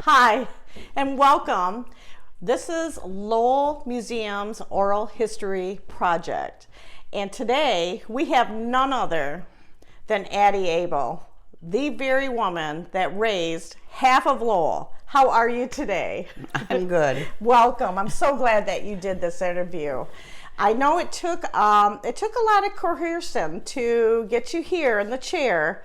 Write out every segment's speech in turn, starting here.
Hi, and welcome. This is Lowell Museum's Oral History Project. And today we have none other than Addie Able, the very woman that raised half of Lowell. How are you today? I'm good. Welcome. I'm so glad that you did this interview. I know it took a lot of coercion to get you here in the chair.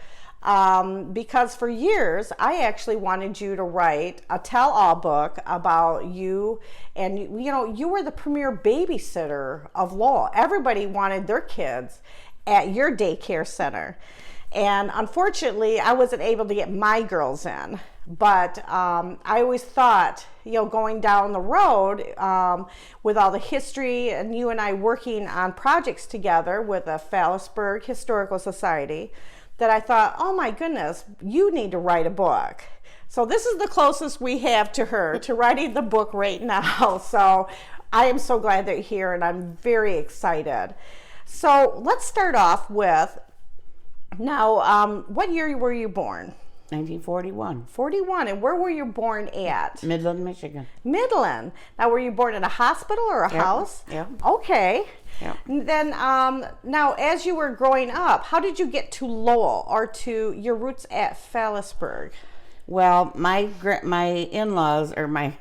Because for years I actually wanted you to write a tell-all book about you, and you were the premier babysitter of Lowell. Everybody wanted their kids at your daycare center, and unfortunately I wasn't able to get my girls in. But I always thought, going down the road with all the history and you and I working on projects together with the Fallasburg Historical Society, that I thought, oh my goodness, you need to write a book. So this is the closest we have to her, to writing the book right now. So I am so glad that you're here, and I'm very excited. So let's start off with, now, what year were you born? 1941. 41, and where were you born at? Midland, Michigan. Midland. Now, were you born in a hospital or a house? Yeah. Okay. Yeah. Then, now, as you were growing up, how did you get to Lowell, or to your roots at Fallasburg? Well, my in-laws, or my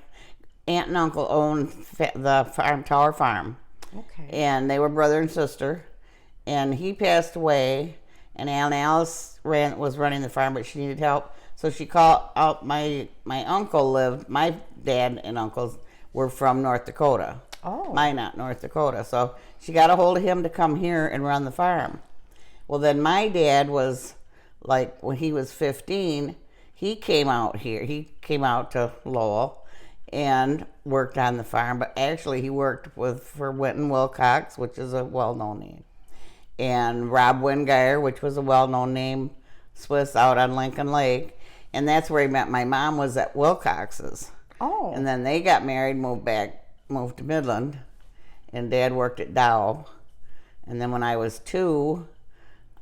aunt and uncle, owned the farm, Tower Farm. Okay. And they were brother and sister. And he passed away, and Aunt Alice was running the farm, but she needed help. So she called out my uncle lived, my dad and uncles were from North Dakota. Oh. Minot, North Dakota. So she got a hold of him to come here and run the farm. Well, then my dad was, like, when he was 15, he came out here. He came out to Lowell and worked on the farm. But actually, he worked for Winton Wilcox, which is a well-known name, and Rob Wingeier, which was a well-known name, Swiss, out on Lincoln Lake. And that's where he met my mom, was at Wilcox's. Oh. And then they got married, moved to Midland, and Dad worked at Dow. And then when I was 2,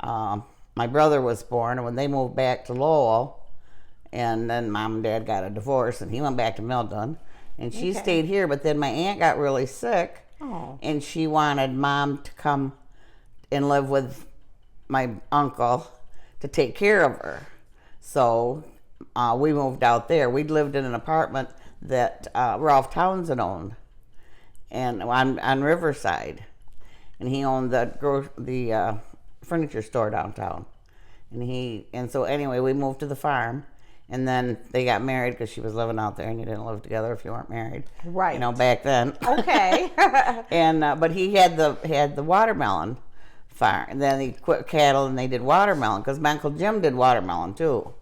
my brother was born, and when they moved back to Lowell, and then Mom and Dad got a divorce, and he went back to Midland, and she stayed here. But then my aunt got really sick, and she wanted Mom to come and live with my uncle to take care of her. So we moved out there. We'd lived in an apartment that Ralph Townsend owned, and on Riverside, and he owned the furniture store downtown. And so anyway, we moved to the farm, and then they got married because she was living out there, and you didn't live together if you weren't married, right? Back then. Okay. And but he had the watermelon farm, and then he quit cattle, and they did watermelon because my Uncle Jim did watermelon too.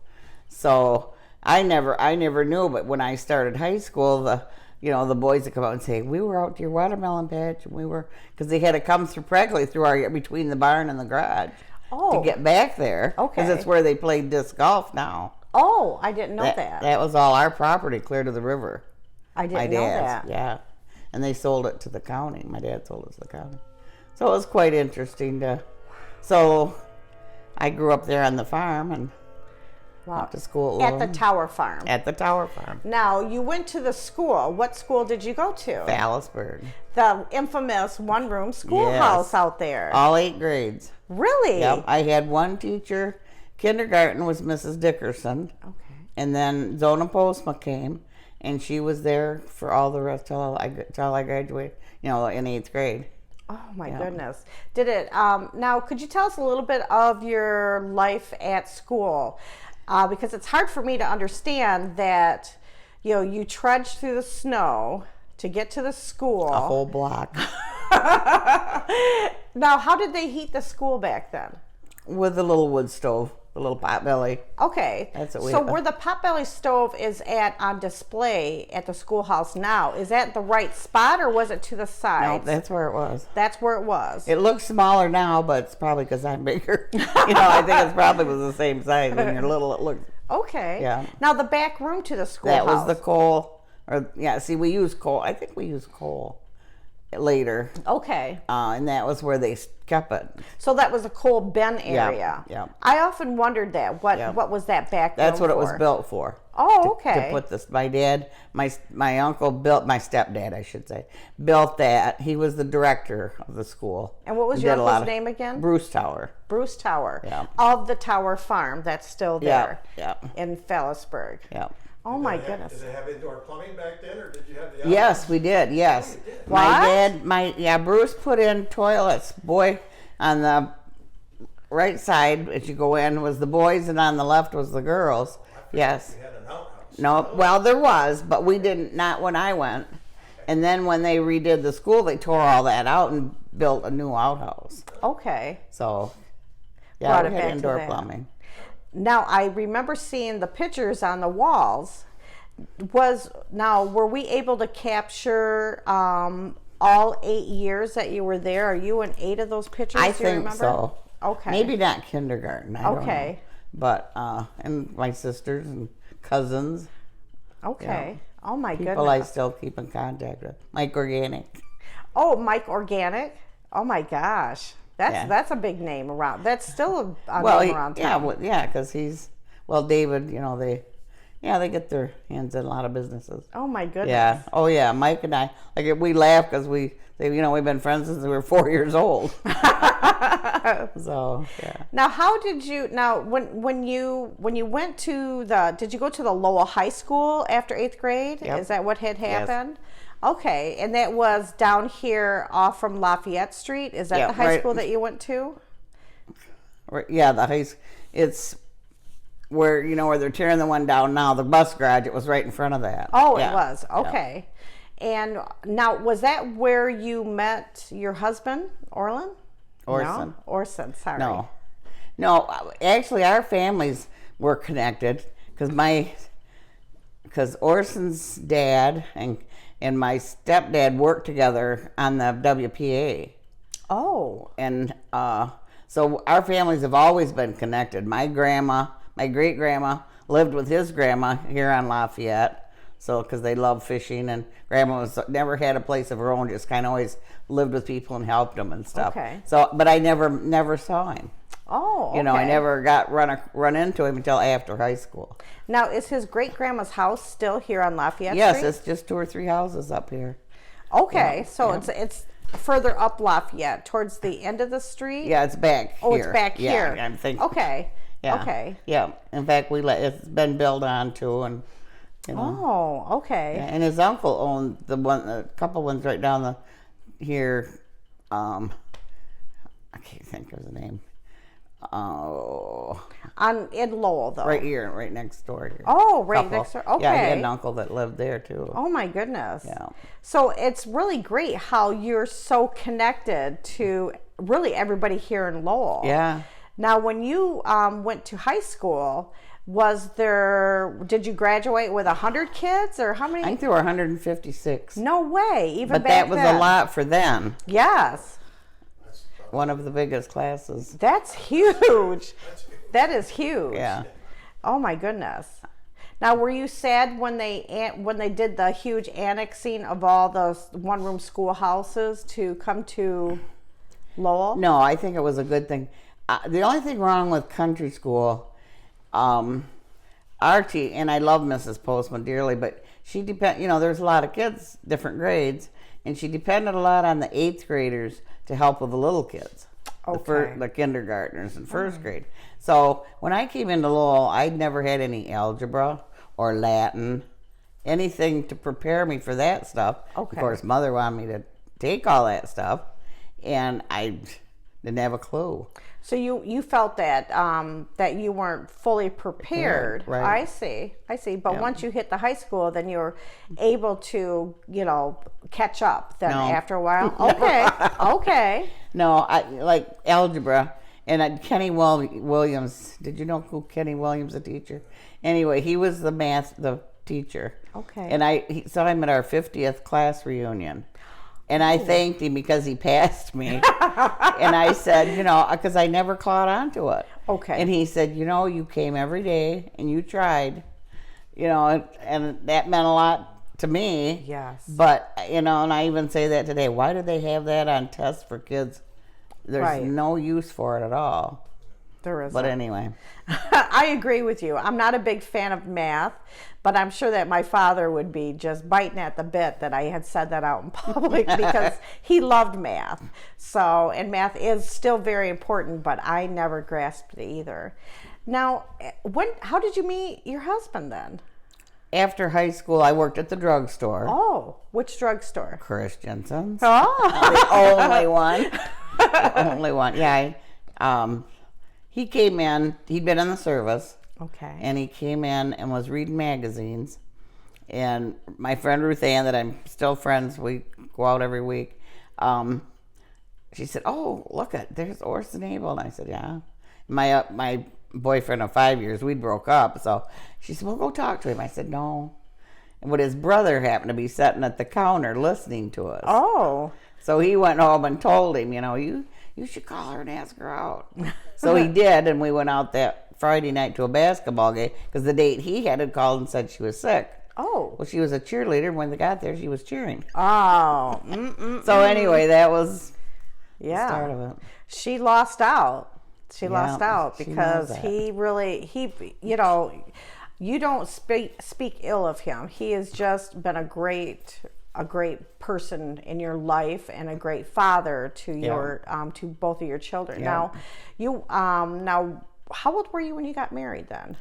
So I never knew, but when I started high school, the boys would come out and say, we were out to your watermelon patch, and because they had to come practically through between the barn and the garage to get back there. Okay. Because it's where they play disc golf now. Oh, I didn't know that. That was all our property, clear to the river. I didn't know that. Yeah. And they sold it to the county. My dad sold it to the county. So it was quite interesting so I grew up there on the farm and went to school at the Tower Farm. At the Tower Farm. Now, you went to the school. What school did you go to? Fallasburg. The infamous one-room schoolhouse out there. All 8 grades. Really? Yep. I had one teacher. Kindergarten was Mrs. Dickerson. Okay. And then Zona Postma came, and she was there for all the rest till I graduated, in 8th grade. Oh my goodness. Did it, now could you tell us a little bit of your life at school? Because it's hard for me to understand that, you trudged through the snow to get to the school. A whole block. Now, how did they heat the school back then? With a little wood stove, a little potbelly. Okay. That's what we So had. where the potbelly stove is on display at the schoolhouse now, is that the right spot, or was it to the side? No, that's where it was. That's where it was. It looks smaller now, but it's probably because I'm bigger. I think it's probably was the same size. When you're little, it looks. Okay. Yeah. Now the back room to the schoolhouse. That was the coal. We use coal. I think we use coal. later, Okay. and that was where they kept it. So that was a coal bin area. Yeah. I often wondered that. What was that back then? That's what it was built for. Oh, okay. To put this, my dad, my uncle built, my stepdad, I should say, built that. He was the director of the school. And what was He your did a lot uncle's of- name again? Bruce Tower. Bruce Tower. Yeah. Of the Tower Farm. That's still there. Yeah. In Fallasburg. Yeah. Oh my goodness. Did they have indoor plumbing back then, or did you have the? Yes, we did. Yes. Oh, you did? My dad, Bruce put in toilets. Boy, on the right side as you go in was the boys, and on the left was the girls. Yes. You had an outhouse. No, well there was, but we didn't. Not when I went. And then when they redid the school, they tore all that out and built a new outhouse. Okay. So, yeah, Brought we it had back to indoor that. plumbing. Now I remember seeing the pictures on the walls. Were we able to capture all 8 years that you were there? Are you in 8 of those pictures? I do you think remember? so. Okay. Maybe not kindergarten. I don't know. Okay. But and my sisters and cousins, Okay. Oh my people I goodness. still keep in contact with. Mike Organic. Oh, Mike Organic. Oh my gosh. Yeah. That's a big name around. That's still a Well, name around town. because he's David. They get their hands in a lot of businesses. Oh my goodness. Yeah. Oh yeah. Mike and I, we laugh because we've been friends since we were 4 years old. So yeah. Now, how did you? Now, when you went to did you go to the Lowell High School after 8th grade? Yep. Is that what had happened? Okay, and that was down here off from Lafayette Street. Is that Yeah, the high right. school that you went to? Yeah, the high school. It's where where they're tearing the one down now. The bus garage. It was right in front of that. Oh, Yeah. it was. Yeah. Okay. And now, was that where you met your husband, Orland? Orson. No? Orson, sorry. No. Actually, our families were connected because Orson's dad and my stepdad worked together on the WPA. Oh. And so our families have always been connected. My great grandma lived with his grandma here on Lafayette. So, because they love fishing, and grandma never had a place of her own, just kind of always lived with people and helped them and stuff. Okay. So, but I never saw him. Oh, okay. I never got run into him until after high school. Now, is his great grandma's house still here on Lafayette Yes, Street? it's just 2 or 3 houses up here. Okay, Yeah, so yeah. it's further up Lafayette, towards the end of the street. Yeah, it's back here. Oh, it's back Yeah, here. I'm thinking. Okay. Yeah. Okay. Yeah. In fact, it's been built on too, and Oh, okay. Yeah, and his uncle owned a couple ones right down here. I can't think of the name. Oh, In Lowell, though. right here, right next door here. Oh, right Couple. next door. Yeah, he Okay. had an uncle that lived there too. Oh my goodness. Yeah. So it's really great how you're so connected to really everybody here in Lowell. Yeah. Now, when you went to high school, did you graduate with 100 kids, or how many? I think there were 156. No way. Even But back that was then. a lot for them. Yes. One of the biggest classes. That's huge. That is huge. Yeah. Oh my goodness. Now, were you sad when they did the huge annexing of all those one-room schoolhouses to come to Lowell? No, I think it was a good thing. The only thing wrong with country school, Archie, and I love Mrs. Postman dearly, but she there's a lot of kids, different grades, and she depended a lot on the 8th graders to help with the little kids, Okay. the kindergartners in first grade. So when I came into Lowell, I'd never had any algebra or Latin, anything to prepare me for that stuff. Okay. Of course, Mother wanted me to take all that stuff, and I didn't have a clue. So you felt that that you weren't fully prepared. Right. I see. But Yeah. once you hit the high school, then you're able to, catch up then No. after a while. Okay. Okay. No, I like algebra. And Kenny Williams, did you know who Kenny Williams, the teacher? Anyway, he was the teacher. Okay. And I saw him at our 50th class reunion. And I thanked him because he passed me. And I said, because I never caught on to it. Okay. And he said, you came every day and you tried, and that meant a lot to me. Yes. But, and I even say that today. Why do they have that on tests for kids? There's Right. no use for it at all. There is. But anyway. I agree with you. I'm not a big fan of math, but I'm sure that my father would be just biting at the bit that I had said that out in public because he loved math. So, and math is still very important, but I never grasped it either. Now, how did you meet your husband then? After high school, I worked at the drugstore. Oh, which drugstore? Christensen's. Oh, The only one. The only one. Yeah. He came in. He'd been in the service. okay. And he came in and was reading magazines. And my friend Ruth Ann, that I'm still friends, we go out every week. She said, "Oh, look there's Orson Abel." And I said, "Yeah." My boyfriend of 5 years, we broke up. So she said, "Well, go talk to him." I said, "No." But his brother happened to be sitting at the counter listening to us. Oh. So he went home and told him, you should call her and ask her out. So he did, and we went out that Friday night to a basketball game because the date he had called and said she was sick. Oh. Well, she was a cheerleader, and when they got there, she was cheering. Oh. So anyway, that was the Yeah. start of it. She lost out. She Yeah, lost out she because knows that. you don't speak ill of him. He has just been a great person in your life and a great father to your to both of your children. Yeah. Now how old were you when you got married then?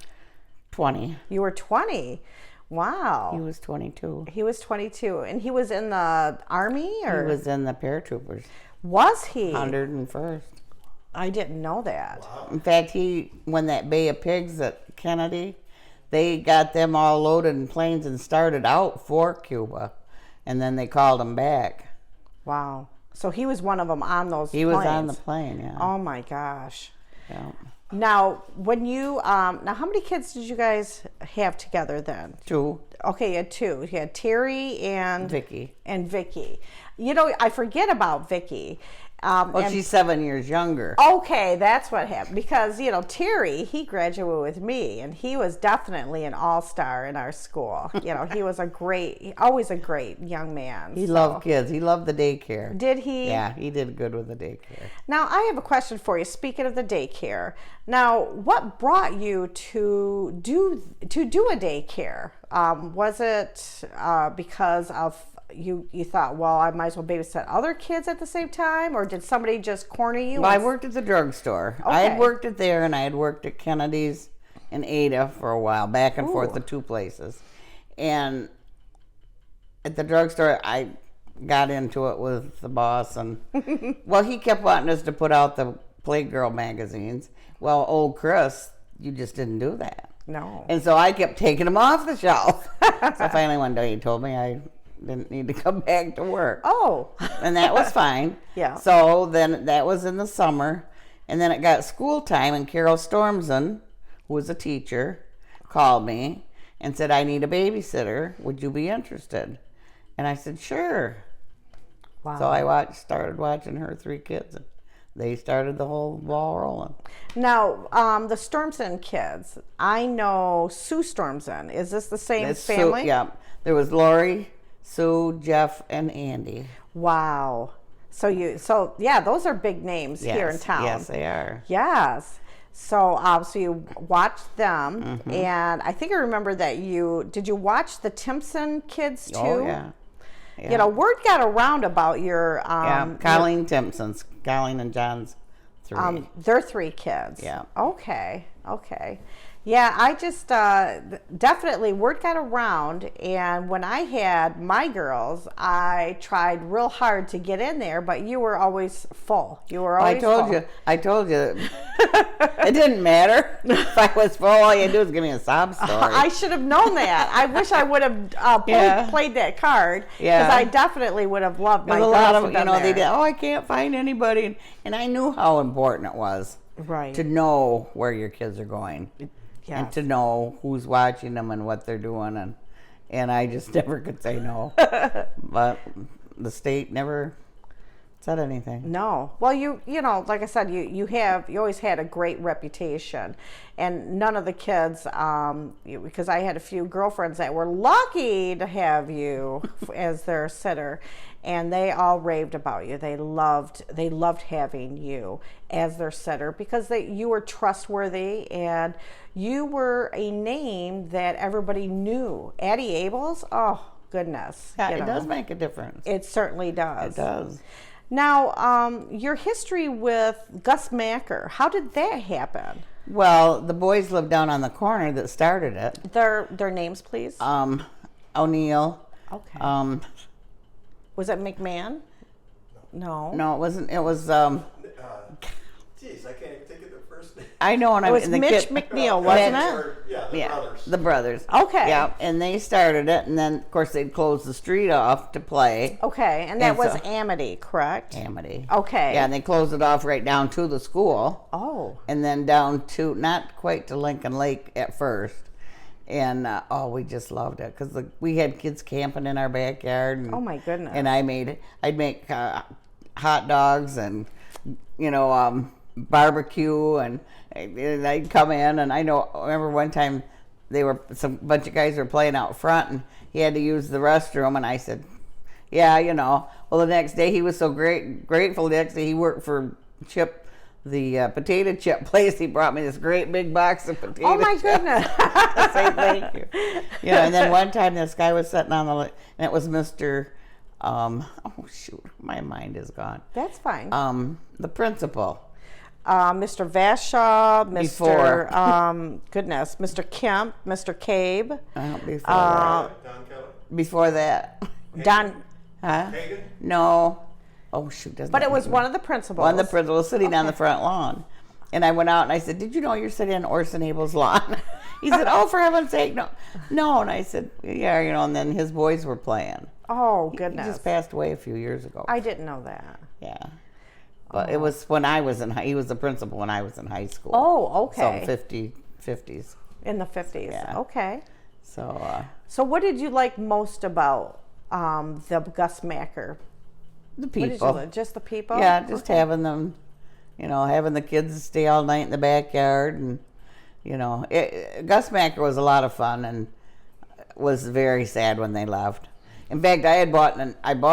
20. You were 20. Wow. He was 22. He was 22, and he was in the Army, or He was in the paratroopers, was he? 101st. I didn't know that. In fact, when that Bay of Pigs at Kennedy, they got them all loaded in planes and started out for Cuba, and then they called him back. Wow. So he was one of them on those He planes. was on the plane, yeah. Oh my gosh. Yeah. Now, when you how many kids did you guys have together then? 2. Okay, you had 2. You had Terry and Vicky. Vicky. I forget about Vicky. Well, she's 7 years younger. Okay, that's what happened. Because, Terry, he graduated with me, and he was definitely an all-star in our school. He was always a great young man. He loved kids. He loved the daycare. Did he? Yeah, he did good with the daycare. Now, I have a question for you. Speaking of the daycare, now, what brought you to do a daycare? Was it because of you thought, well, I might as well babysit other kids at the same time, or did somebody just corner you? Well, I worked at the drugstore. Okay. I had worked it there, and I had worked at Kennedy's and Ada for a while, back and forth, the 2 places. And at the drugstore, I got into it with the boss, and well, he kept wanting us to put out the Playgirl magazines. Well, old Chris, you just didn't do that. No. And so I kept taking them off the shelf. So finally one day he told me I didn't need to come back to work. Oh. And that was fine. Yeah. So then that was in the summer. And then it got school time, and Carol Stormson, who was a teacher, called me and said, "I need a babysitter. Would you be interested?" And I said, "Sure." Wow. So I started watching her 3 kids. And they started the whole ball rolling. Now, the Stormson kids, I know Sue Stormson. Is this the same It's family? Sue, yeah. There was Lori, Sue, Jeff, and Andy. Wow. So yeah, those are big names here in town. Yes, they are. Yes. So you watched them, and I think I remember that did you watch the Timpson kids too? Oh, yeah. Word got around about your Colleen Timpson's, Colleen and John's 3. their 3 kids. Yeah. Okay. Yeah, I just definitely word got around, and when I had my girls, I tried real hard to get in there, but you were always full. You were always full. I told you. It didn't matter if I was full. All you had to do was give me a sob story. I should have known that. I wish I would have played that card, because I definitely would have loved my There's a girls lot to of, been they there. did, I can't find anybody. And I knew how important it was Right. to know where your kids are going. Yes. And to know who's watching them and what they're doing, and I just never could say no. But the state never said anything. No. Well, you know, like I said, you always had a great reputation, and none of the kids, because I had a few girlfriends that were lucky to have you as their sitter, and they all raved about you. They loved having you as their sitter because you were trustworthy and you were a name that everybody knew. Addie Abel's, oh goodness. Yeah, you it know. does make a difference. It certainly does. It does. Now, your history with Gus Macker, how did that happen? Well, the boys lived down on the corner that started it. Their names, please. O'Neill. Okay. Was it McMahon? No. No, it wasn't. It was. Geez, I can't even think of their first name. I know, and It was the Mitch kid, McNeil, wasn't it? Or, yeah, the brothers. the brothers. Okay. Yeah, and they started it, and then of course they'd close the street off to play. Okay, and that And was so- Amity, correct? Amity. Okay. Yeah, and they closed it off right down to the school. Oh. And then down to, not quite to Lincoln Lake at first. And we just loved it because we had kids camping in our backyard. And, Oh my goodness. And I'd make hot dogs and barbecue, and I'd come in, and I remember one time bunch of guys were playing out front, and he had to use the restroom, and I said, yeah, Well, the next day he was so grateful. The next day he worked for Chip. The potato chip place. He brought me this great big box of potato Oh my chips. goodness. To say thank you. And then one time this guy was sitting on and it was Mr. My mind is gone. That's fine. The principal. Mr. Vashaw, Before. Mr. Kemp, Mr. Cabe, Before that. Don. Huh? Hagen? No. Oh shoot! But it was one of the principals. One of the principals sitting on the front lawn. And I went out and I said, did you know you're sitting on Orson Abel's lawn? He said, oh, for heaven's sake, no. No, and I said, yeah, and then his boys were playing. Oh, He goodness. just passed away a few years ago. I didn't know that. Yeah. But it was when I was he was the principal when I was in high school. Oh, okay. So 50s. In the 50s. Yeah. Okay. So, So what did you like most about the Gus Macker? the What did you people. like? Just the people? Yeah, just having them, having the kids stay all night in the backyard. And, Gus Macker was a lot of fun and was very sad when they left. In fact, I bought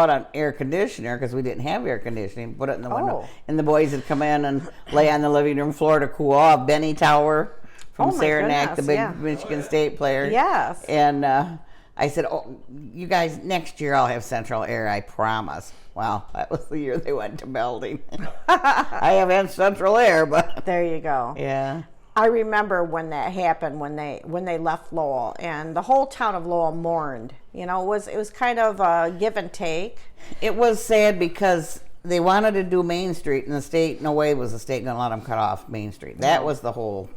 an air conditioner because we didn't have air conditioning. Put it in the window, Oh. and the boys would come in and lay on the living room floor to cool off. Benny Tower from Oh, my Saranac, the goodness, big yeah. Michigan State player. Yes. And I said, "Oh, you guys, next year I'll have central air. I promise." Well, that was the year they went to Belding. I have had central air, but There you go. yeah. I remember when that happened, when they left Lowell, and the whole town of Lowell mourned. It was kind of a give and take. It was sad because they wanted to do Main Street, and the state, no way was the state going to let them cut off Main Street. That was the whole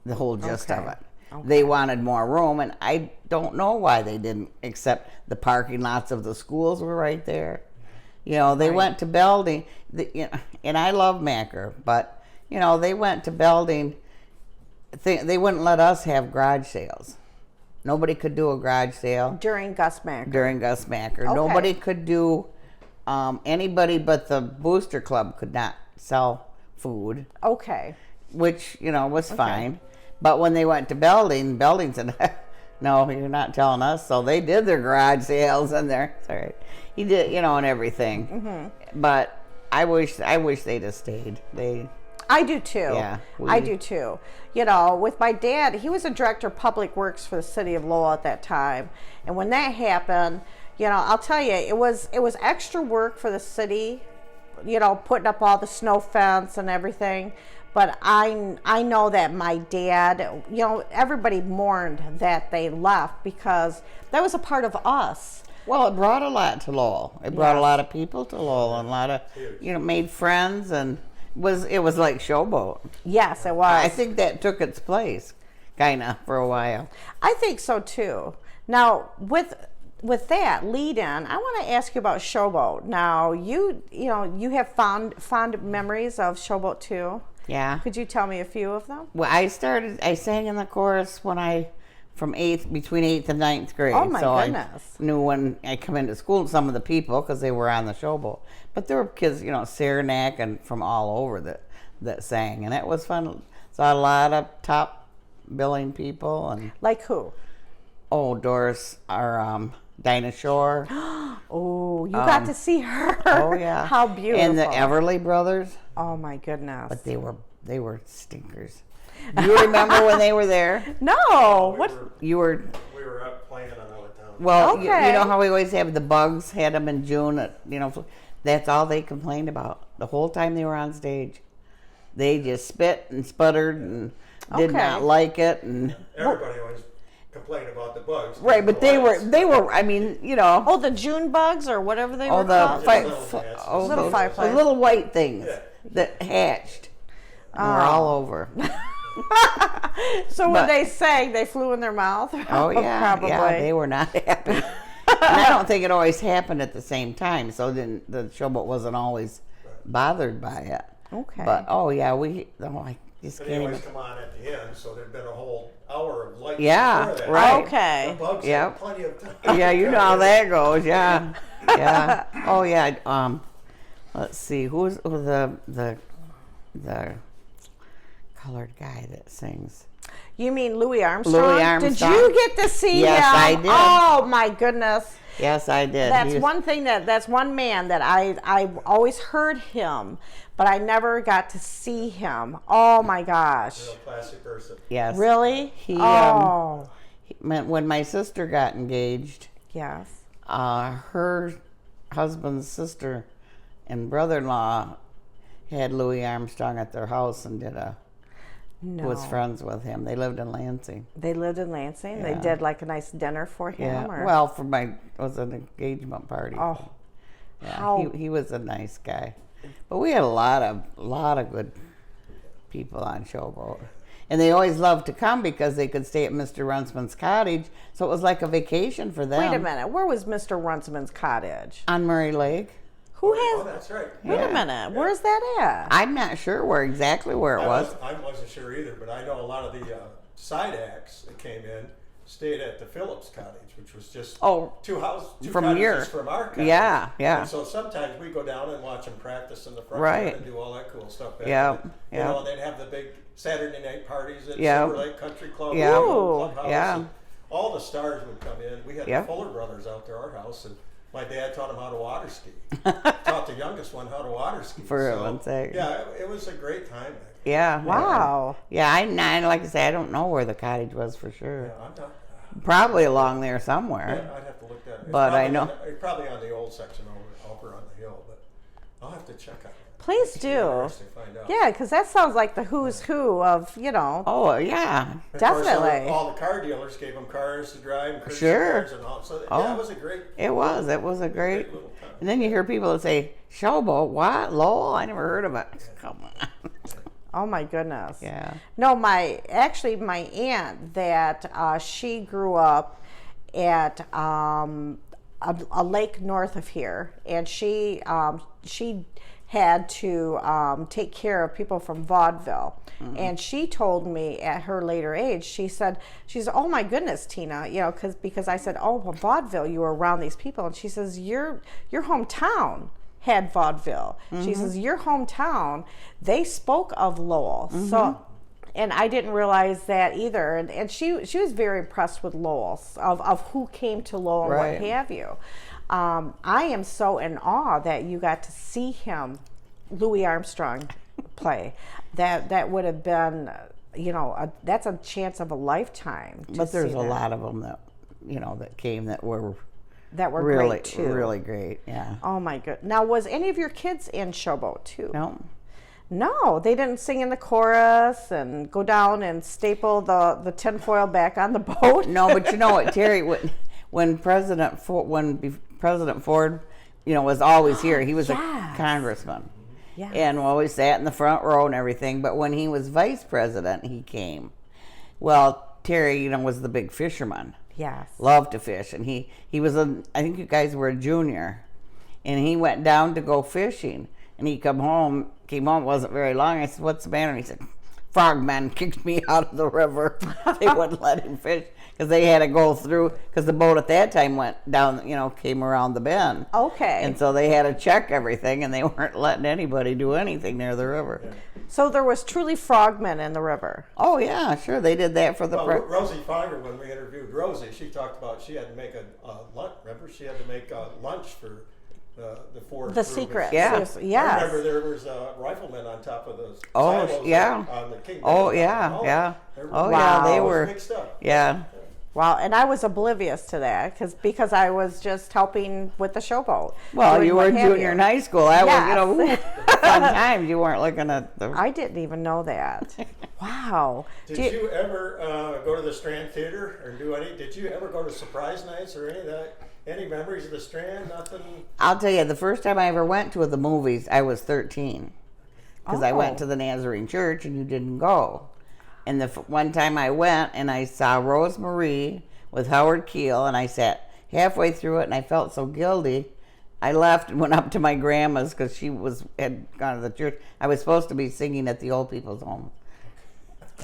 gist of Okay. it. They wanted more room, and I don't know why they didn't, except the parking lots of the schools were right there. They went to Belding, and I love Macker, but, they went to Belding. They wouldn't let us have garage sales. Nobody could do a garage sale During Gus Macker. during Gus Macker. Okay. Nobody could do, anybody but the Booster Club could not sell food, Okay. which, was fine. But when they went to Belding said, no, you're not telling us. So they did their garage sales and he did, and everything. Mm-hmm. But I wish they'd have stayed. I do too. Yeah, I do too. With my dad, he was a director of public works for the city of Lowell at that time. And when that happened, I'll tell you, it was extra work for the city, putting up all the snow fence and everything. But I know that my dad, everybody mourned that they left because that was a part of us. Well, it brought a lot to Lowell. It brought a Yes. lot of people to Lowell, and a lot of, made friends, and it was like Showboat. Yes, it was. I think that took its place, kind of, for a while. I think so too. Now, with that lead in, I want to ask you about Showboat. Now, you have fond memories of Showboat too. Yeah. Could you tell me a few of them? Well, I sang in the chorus when I from between 8th and 9th grade. Oh, my so goodness. I knew when I come into school some of the people because they were on the showboat. But there were kids, Saranac and from all over that sang, and it was fun. Saw a lot of top billing people and Like who? Doris, our Dinah Shore. Oh, you got to see her. Oh yeah, How beautiful. And the Everly brothers. Oh my goodness. But they were stinkers. Do you remember when they were there? No. We What? You were. We were up playing on our town. Well, Okay. you know how we always have the bugs, had them in June, that's all they complained about the whole time they were on stage. They just spit and sputtered and did Okay. not like it. And Everybody always complained about the bugs. right, but they were, I mean, Oh, the June bugs or whatever they were the called. Little fireflies. the little white things Yeah. that hatched. And were all over. So when But- they sang, they flew in their mouth. Oh yeah, Probably. yeah, they were not happy. And I don't think it always happened at the same time, so then the showboat wasn't always bothered by it. Okay. But I just They can't always even. come on at the end, so there'd been a whole hour of light. Yeah, before that. right. Okay. The bugs Yep. had plenty of time. Yeah, you know how that goes. Yeah, yeah. Oh yeah. Let's see, who's the colored guy that sings? You mean Louis Armstrong? Louis Armstrong. Did you get to see Yes, him? I did. Oh my goodness. Yes, I did. That's He was- one thing that's one man that I always heard him, but I never got to see him. Oh my gosh. Real classic person. Yes. Really? He, oh. When my sister got engaged, Yes. her husband's sister and brother-in-law had Louis Armstrong at their house and No. was friends with him. They lived in Lansing. They lived in Lansing. They Yeah. did like a nice dinner for him. Yeah. Or? Well, it was an engagement party. Oh. yeah. how- He was a nice guy. But we had a lot of good people on Showboat. And they always loved to come because they could stay at Mr. Runciman's cottage. So it was like a vacation for them. Wait a minute. Where was Mr. Runciman's cottage? On Murray Lake. Who Oh, has? that's right. Wait Yeah. a minute. Where's that at? I'm not sure exactly where it was. I wasn't sure either, but I know a lot of the side acts that came in stayed at the Phillips cottage, which was just two from cottages your- from our cottage. Yeah, yeah. And so sometimes we go down and watch them practice in the front Right. yard and do all that cool stuff. Back Yep, then. yep. You know, and they'd have the big Saturday night parties at Yep. Silver Lake Country Club, Yep. Clubhouse. Yeah. And all the stars would come in. We had Yep. the Fuller brothers out to our house, and my dad taught them how to water ski. Taught the youngest one how to water ski. For heaven's sake. Yeah, it was a great time back then. Yeah. Wow. Yeah, like I say, I don't know where the cottage was for sure. Yeah, I'm not. Probably along there somewhere. Yeah, I'd have to look that. It's But I probably know- it's probably on the old section over on the hill, but I'll have to check on it. Please It'd be do. interesting to find out. Yeah, because that sounds like the who's who of, Oh, yeah. And of course, Definitely. all the car dealers gave them cars to drive, and courtesy Sure. cars and all. So Oh. yeah, it was a great. It was. It was a great. little time. And then you hear people that say, Showboat, what? Lowell? I never heard of it. Come on. Oh my goodness. Yeah. No, my aunt that she grew up at a lake north of here, and she had to take care of people from vaudeville. And she told me at her later age, she said, oh my goodness, Tina, because I said, oh, well, vaudeville, you were around these people. And she says, your hometown had vaudeville. She says, your hometown, they spoke of Lowell. So, and I didn't realize that either. And she was very impressed with Lowell, of who came to Lowell and Right. what have you. I am so in awe that you got to see him, Louis Armstrong, play. That would have been, that's a chance of a lifetime. to But there's see a that. lot of them that, that came that were that were really, great too. really great. Yeah. Oh my good. Now, was any of your kids in Showboat too? No. No, they didn't sing in the chorus and go down and staple the tinfoil back on the boat. No, but you know what, Terry, when President Ford, was always here, he was Yes. a congressman. Yeah. And always sat in the front row and everything. But when he was vice president, he came. Well, Terry, was the big fisherman. Yes. Loved to fish. And he was I think you guys were a junior. And he went down to go fishing. And he came home, it wasn't very long. I said, what's the matter? And he said, frogmen kicked me out of the river. They wouldn't let him fish because they had to go through, because the boat at that time went down, came around the bend. Okay. And so they had to check everything, and they weren't letting anybody do anything near the river. Yeah. So there was truly frogmen in the river. Oh, yeah, sure. They did that for the... Rosie Figer, when we interviewed Rosie, she talked about she had to make a lunch. Remember, she had to make a lunch for the forest. The secret. Yeah. Yes. I remember there was riflemen on top of those Oh, yeah. on the King. Oh, yeah, yeah. Oh, yeah, they were... Mixed up. Yeah. Wow, and I was oblivious to that because I was just helping with the showboat. Well, you were in junior and high school. I was, sometimes you weren't looking at the... I didn't even know that. Wow. Did you ever go to the Strand Theater or do any? Did you ever go to surprise nights or any of that? Any memories of the Strand? Nothing. I'll tell you, the first time I ever went to the movies, I was 13, because I went to the Nazarene Church and you didn't go. And the one time I went and I saw Rosemarie with Howard Keel, and I sat halfway through it and I felt so guilty. I left and went up to my grandma's because she had gone to the church. I was supposed to be singing at the old people's home.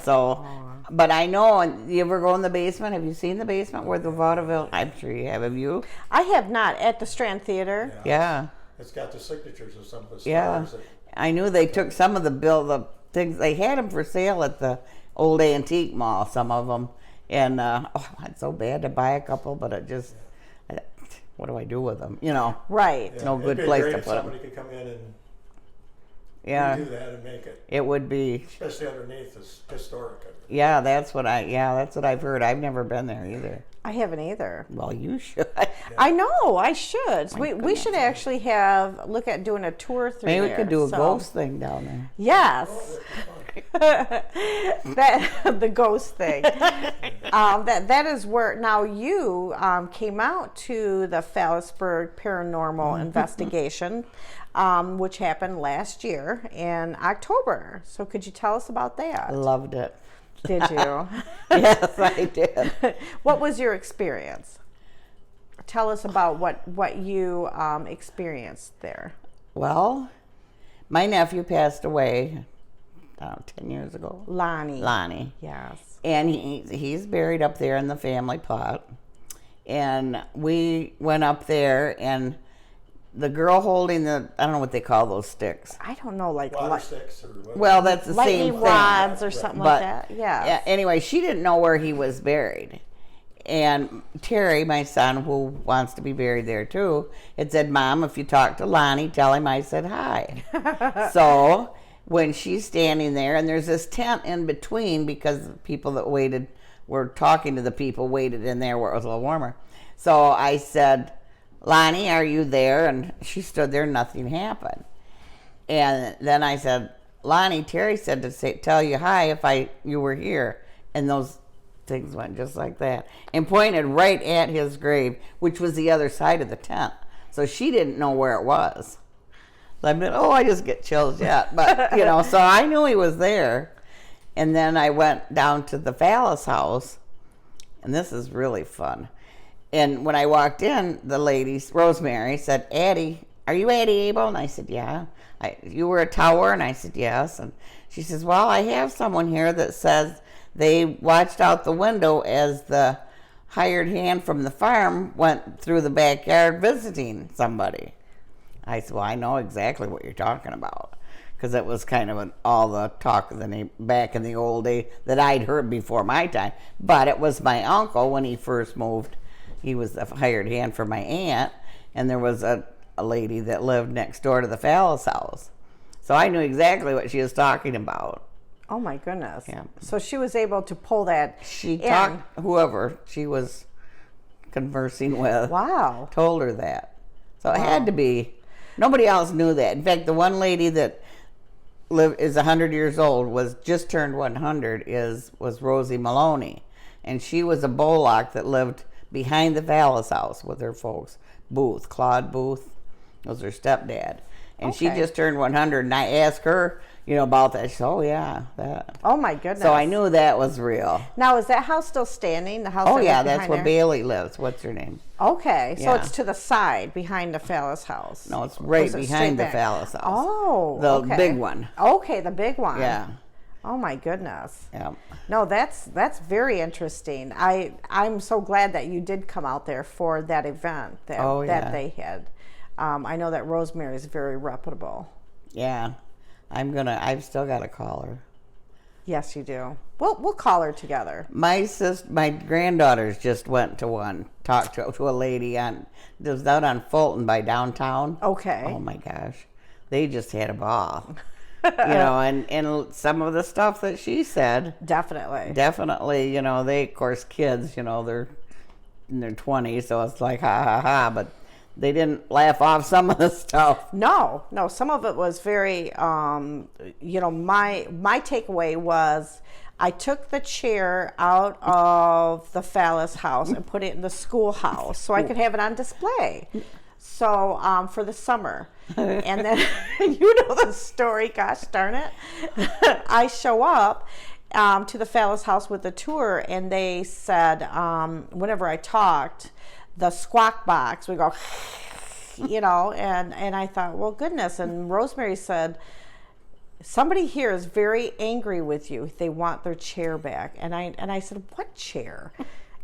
So, but I know, and you ever go in the basement? Have you seen the basement where the vaudeville? I'm sure you have. Have you? I have not, at the Strand Theater. Yeah. It's got the signatures of some of the stars. Yeah. I knew they took some of the things. They had them for sale at the old antique mall, some of them. And, I want so bad to buy a couple, but it just, what do I do with them? Right. Yeah, no good place to put them. Somebody could come in and do that and make it. It would be, especially underneath this historic. Yeah, that's what I've heard. I've never been there either. I haven't either. Well, you should. I know, I should. We should actually look at doing a tour through Maybe there. we could do a ghost thing down there. Yes. The ghost thing. That is where now you came out to the Fallasburg paranormal investigation, which happened last year in October. So could you tell us about that? Loved it. Did you? Yes, I did. What was your experience? Tell us about what you experienced there. Well, my nephew passed away 10 years ago. Lonnie. Yes. And he's buried up there in the family plot. And we went up there, and the girl holding I don't know what they call those sticks. I don't know, like water sticks or whatever. Well, that's the same thing. Lightning rods or something like that. Yeah. Anyway, she didn't know where he was buried. And Terry, my son, who wants to be buried there too, had said, "Mom, if you talk to Lonnie, tell him I said hi." So when she's standing there, and there's this tent in between because the people that were talking to the people waited in there where it was a little warmer. So I said, "Lonnie, are you there?" And she stood there, nothing happened. And then I said, "Lonnie, Terry said to tell you hi if you were here." And those things went just like that and pointed right at his grave, which was the other side of the tent. So she didn't know where it was. So I just get chills yet. But, so I knew he was there. And then I went down to the Fallas house, and this is really fun. And when I walked in, the lady, Rosemary, said, "Addie, are you Addie Able?" And I said, "Yeah." "You were a tower?" And I said, "Yes." And she says, "Well, I have someone here that says they watched out the window as the hired hand from the farm went through the backyard visiting somebody." I said, "Well, I know exactly what you're talking about," because it was kind of all the talk of back in the old day that I'd heard before my time. But it was my uncle when he first moved. He was the hired hand for my aunt, and there was a lady that lived next door to the Fallas house. So I knew exactly what she was talking about. Oh my goodness. Yeah. So she was able to pull that She talked, whoever she was conversing with. Wow. Told her that. So it had to be. Nobody else knew that. In fact, the one lady that is 100 years old, just turned 100, was Rosie Maloney. And she was a Bullock that lived behind the Fallas house with her folks. Claude Booth was her stepdad. And she just turned 100, and I asked her, about that. She said, "Oh, yeah, that." Oh, my goodness. So I knew that was real. Now, is that house still standing? The house? Oh, yeah, that's that's where Bailey lives. What's her name? Okay, so Yeah. it's to the side behind the Fallas house. No, it's right Or is it behind the straight back? Fallas house. Oh, The okay. big one. Okay, the big one. Yeah. Oh my goodness. Yeah. No, that's very interesting. I'm so glad that you did come out there for that event that they had. I know that Rosemary is very reputable. Yeah. I've still got to call her. Yes, you do. We'll call her together. My granddaughters just went to talked to a lady it was out on Fulton by downtown. Okay. Oh my gosh. They just had a ball. And some of the stuff that she said. Definitely, they, of course, kids, they're in their 20s, so it's like, ha, ha, ha, but they didn't laugh off some of the stuff. No, some of it was very, my takeaway was I took the chair out of the Fallas house and put it in the schoolhouse so I could have it on display. So for the summer. And then, the story, gosh darn it. I show up to the Fallas house with the tour, and they said, whenever I talked, the squawk box would go, and I thought, well, goodness. And Rosemary said, somebody here is very angry with you. They want their chair back. And I said, what chair?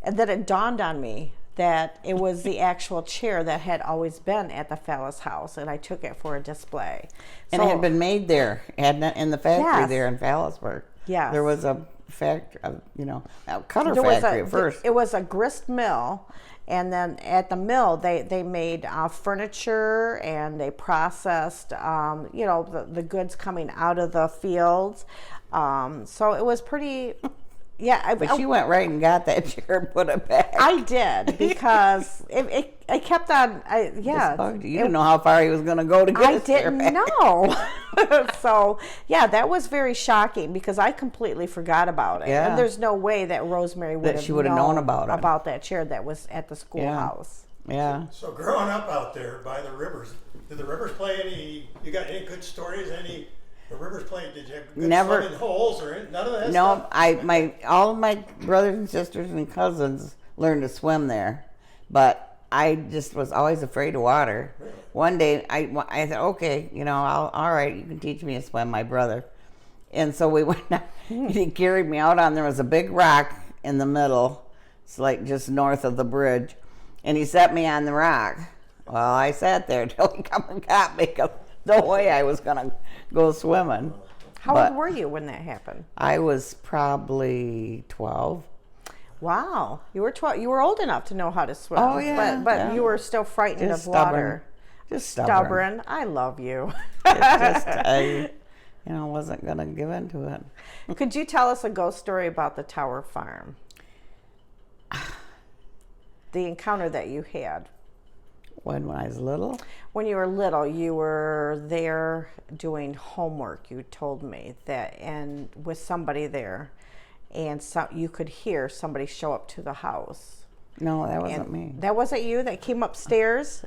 And then it dawned on me that it was the actual chair that had always been at the Fallas house, and I took it for a display. And it had been made there, hadn't it, in the factory there in Fallasburg. Yes. There was a factory, a cutter factory at first. It was a grist mill, and then at the mill they made furniture, and they processed, the goods coming out of the fields. So it was pretty... Yeah, but you went right and got that chair and put it back. I did, because it kept on. You didn't know how far he was going to go to get his chair back. I didn't know. So, that was very shocking, because I completely forgot about it. Yeah. And there's no way that Rosemary would have known about that chair that was at the schoolhouse. Yeah. So growing up out there by the rivers, did the rivers play any? You got any good stories? The rivers played. Did you have good swimming holes or none of that stuff? No, all of my brothers and sisters and cousins learned to swim there, but I just was always afraid of water. Really? One day I thought, okay, all right, you can teach me to swim, my brother. And so we went down, he carried me out there was a big rock in the middle. It's like just north of the bridge. And he set me on the rock. Well, I sat there till he come and got me, because no way I was going to go swimming. How old were you when that happened? I was probably 12. Wow. You were 12. You were old enough to know how to swim. Oh, yeah. But you were still frightened of water. Just stubborn. I love you. I wasn't going to give into it. Could you tell us a ghost story about the Tower Farm? The encounter that you had. When I was little? When you were little, you were there doing homework, you told me, and with somebody there, and you could hear somebody show up to the house. No, that wasn't me. That wasn't you that came upstairs?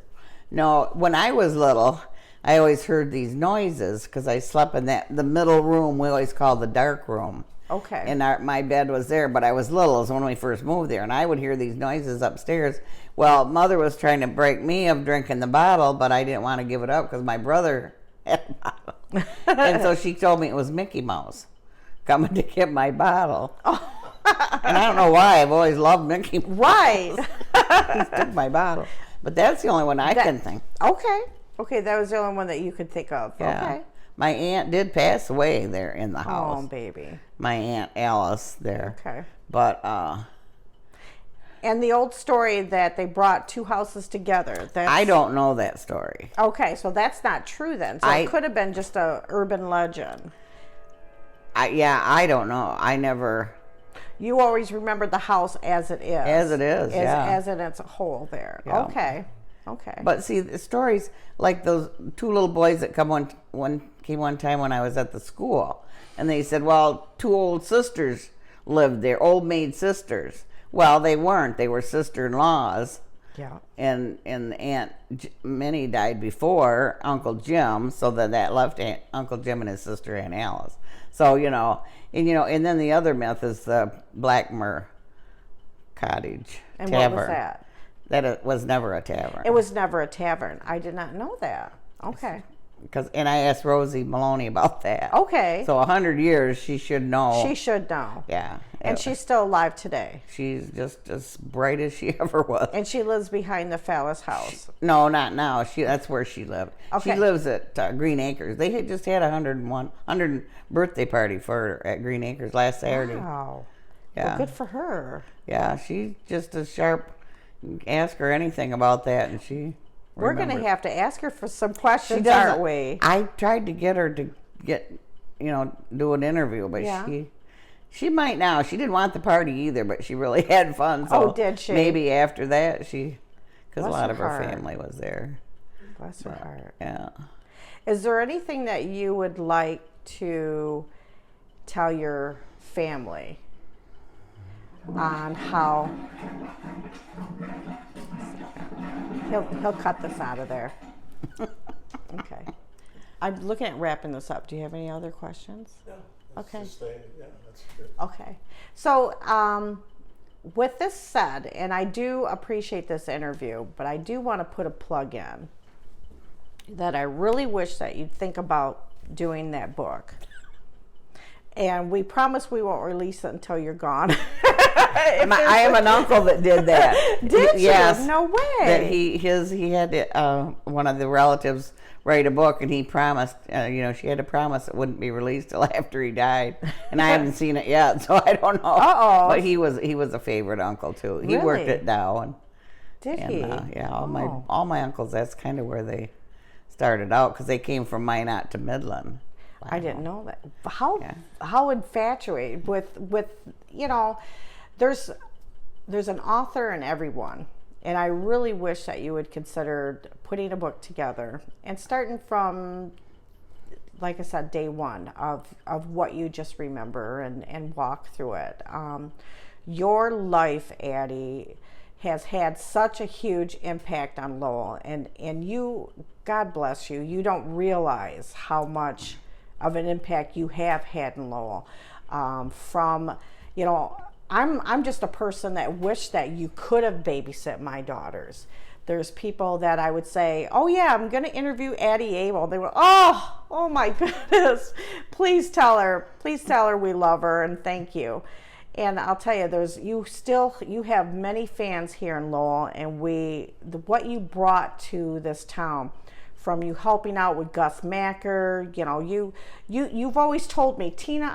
No, when I was little, I always heard these noises, because I slept in the middle room we always called the dark room. Okay. And my bed was there, but I was little. It was when we first moved there, and I would hear these noises upstairs. Well, Mother was trying to break me of drinking the bottle, but I didn't want to give it up because my brother had a bottle. And so she told me it was Mickey Mouse coming to get my bottle. Oh. And I don't know why. I've always loved Mickey Mouse. Right. He took my bottle. But that's the only one I can think. Okay, that was the only one that you could think of. Yeah. Okay. My aunt did pass away there in the house. Oh, baby. My Aunt Alice there. Okay. But, and the old story that they brought two houses together. I don't know that story. Okay, so that's not true then. So it could have been just a urban legend. I don't know. I never... You always remember the house as it is. As it is, as in its whole there. Yeah. Okay. But see, the stories, like those two little boys that came one time when I was at the school, and they said, well, two old sisters lived there, old maid sisters. Well, they weren't. They were sister-in-laws. Yeah. And Aunt Minnie died before Uncle Jim, so that left Uncle Jim and his sister Aunt Alice. So, and then the other myth is the Blackmer Cottage and Tavern. What was that? That it was never a tavern. It was never a tavern. I did not know that. Okay. and I asked Rosie Maloney about that. Okay. So 100 years, she should know. She should know. Yeah. And she's still alive today. She's just as bright as she ever was. And she lives behind the Fallas house. No, not now. That's where she lived. Okay. She lives at Green Acres. They had just had 100th birthday party for her at Green Acres last Saturday. Wow. Yeah. Well, good for her. Yeah, she's just as sharp. Ask her anything about that, and she. We're going to have to ask her for some She questions, doesn't- aren't we? I tried to get her to do an interview, but Yeah. she might now. She didn't want the party either, but she really had fun. So Oh, did she? Maybe after that, because a Bless lot her of her heart. family was there. Bless her heart. Yeah. Is there anything that you would like to tell your family on how he'll cut this out of there? Okay. I'm looking at wrapping this up. Do you have any other questions? No, Okay. Just that's good. Okay. So, with this said, and I do appreciate this interview, but I do want to put a plug in that I really wish that you'd think about doing that book. And we promise we won't release it until you're gone. I have an uncle that did that. Did you? Yes. No way. That he had one of the relatives write a book, and he promised, she had to promise it wouldn't be released till after he died, and I haven't seen it yet, so I don't know. Uh-oh. But he was a favorite uncle too. He worked Really? at Dow, and Did he? yeah, Oh. all my uncles. That's kind of where they started out, because they came from Minot to Midland. I didn't know that. Yeah. How infatuated with there's an author in everyone, and I really wish that you would consider putting a book together and starting from, like I said, day one of what you just remember and walk through it. Your life, Addie, has had such a huge impact on Lowell, and you, God bless you, you don't realize how much of an impact you have had in Lowell. I'm just a person that wish that you could have babysit my daughters. There's people that I would say, oh yeah, I'm going to interview Addie Able. They were, oh my goodness, please tell her we love her and thank you. And I'll tell you, you have many fans here in Lowell, and what you brought to this town, from you helping out with Gus Macker, you've always told me, Tina,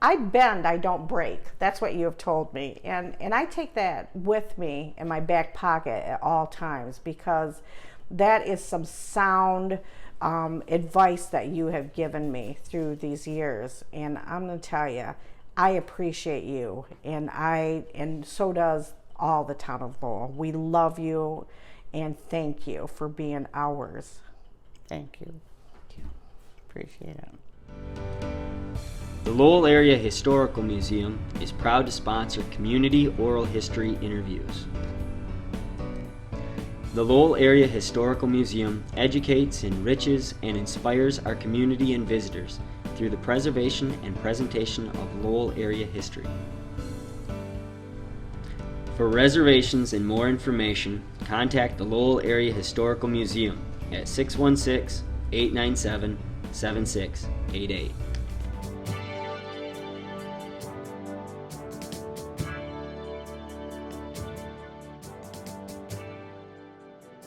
I bend, I don't break. That's what you have told me. And I take that with me in my back pocket at all times, because that is some sound advice that you have given me through these years. And I'm going to tell you, I appreciate you, and so does all the town of Lowell. We love you, and thank you for being ours. Thank you. Appreciate it. The Lowell Area Historical Museum is proud to sponsor community oral history interviews. The Lowell Area Historical Museum educates, enriches, and inspires our community and visitors through the preservation and presentation of Lowell area history. For reservations and more information, contact the Lowell Area Historical Museum at 616-897-7688.